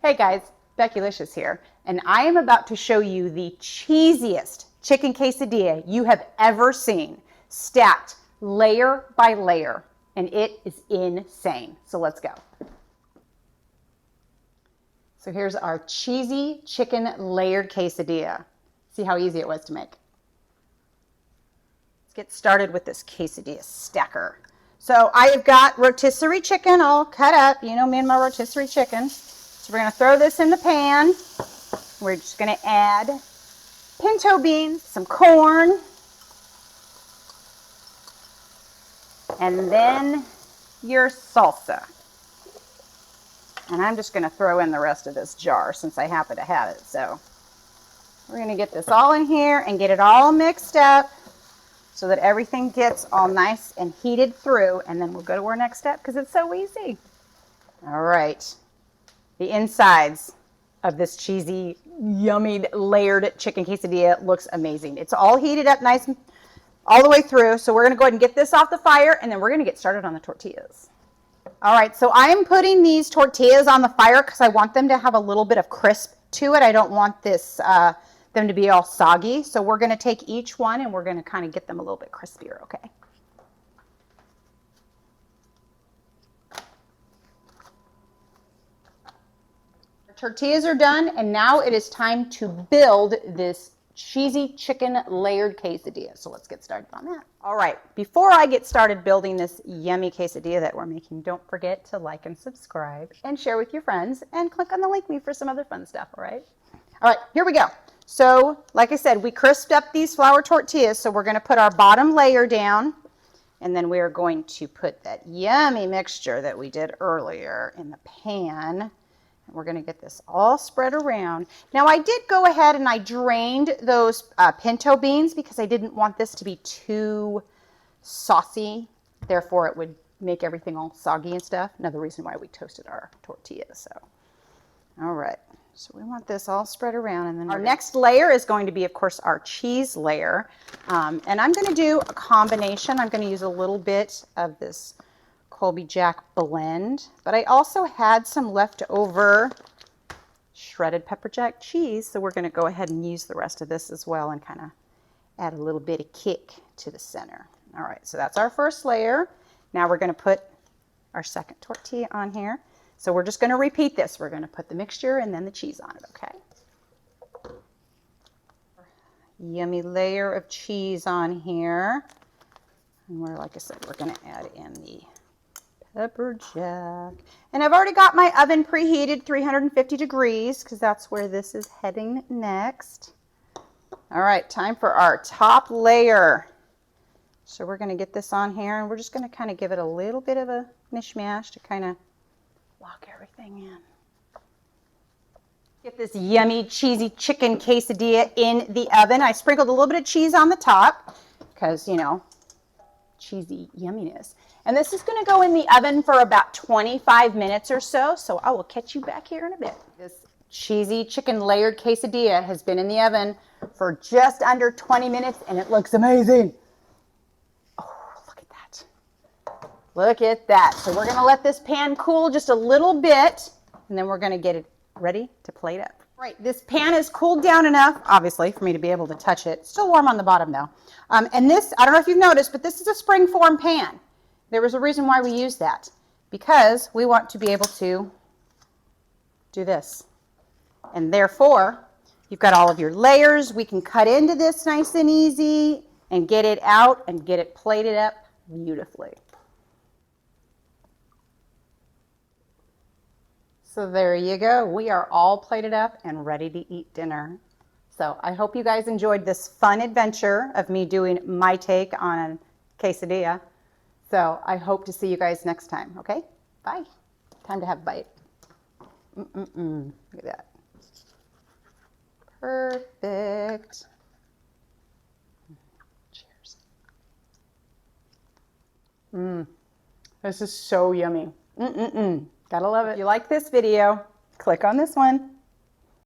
Hey guys, Becki-licious here, and I am about to show you the cheesiest chicken quesadilla you have ever seen, stacked layer by layer, and it is insane. So let's go. So here's our cheesy chicken layered quesadilla. See how easy it was to make. Let's get started with this quesadilla stacker. So I have got rotisserie chicken all cut up. You know me and my rotisserie chicken. So we're going to throw this in the pan. We're just going to add pinto beans, some corn, and then your salsa. And I'm just going to throw in the rest of this jar since I happen to have it. So we're going to get this all in here and get it all mixed up so that everything gets all nice and heated through. And then we'll go to our next step because it's so easy. All right. The insides of this cheesy, yummy, layered chicken quesadilla looks amazing. It's all heated up nice all the way through. So we're going to go ahead and get this off the fire, and then we're going to get started on the tortillas. All right, so I'm putting these tortillas on the fire because I want them to have a little bit of crisp to it. I don't want this them to be all soggy. So we're going to take each one, and we're going to kind of get them a little bit crispier, okay? Tortillas are done, and now it is time to build this cheesy chicken layered quesadilla. So let's get started on that. All right, before I get started building this yummy quesadilla that we're making, don't forget to like and subscribe and share with your friends and click on the link me for some other fun stuff, all right? All right, here we go. So like I said, we crisped up these flour tortillas, so we're going to put our bottom layer down, and then we are going to put that yummy mixture that we did earlier in the pan. We're going to get this all spread around. Now I did go ahead and I drained those pinto beans because I didn't want this to be too saucy. Therefore it would make everything all soggy and stuff. Another reason why we toasted our tortillas. So, all right. So we want this all spread around. And then our next layer is going to be, of course, our cheese layer. And I'm going to do a combination. I'm going to use a little bit of this Colby Jack blend, but I also had some leftover shredded pepper jack cheese, so we're going to go ahead and use the rest of this as well and kind of add a little bit of kick to the center. All right, so that's our first layer. Now we're going to put our second tortilla on here. So we're just going to repeat this. We're going to put the mixture and then the cheese on it, okay? Yummy layer of cheese on here. And we're, like I said, we're going to add in the pepper jack. And I've already got my oven preheated 350 degrees because that's where this is heading next. All right, time for our top layer. So we're going to get this on here and we're just going to kind of give it a little bit of a mishmash to kind of lock everything in. Get this yummy cheesy chicken quesadilla in the oven. I sprinkled a little bit of cheese on the top because, you know, cheesy yumminess. And this is going to go in the oven for about 25 minutes or so. So I will catch you back here in a bit. This cheesy chicken layered quesadilla has been in the oven for just under 20 minutes and it looks amazing. Oh, look at that. Look at that. So we're going to let this pan cool just a little bit and then we're going to get it ready to plate up. Right, this pan is cooled down enough, obviously, for me to be able to touch it. Still warm on the bottom though. And this, I don't know if you've noticed, but this is a spring-form pan. There was a reason why we use that. Because we want to be able to do this. And therefore, you've got all of your layers. We can cut into this nice and easy and get it out and get it plated up beautifully. So there you go. We are all plated up and ready to eat dinner. So I hope you guys enjoyed this fun adventure of me doing my take on a quesadilla. So I hope to see you guys next time, okay? Bye. Time to have a bite. Look at that. Perfect. Cheers. This is so yummy. Gotta love it. If you like this video, click on this one.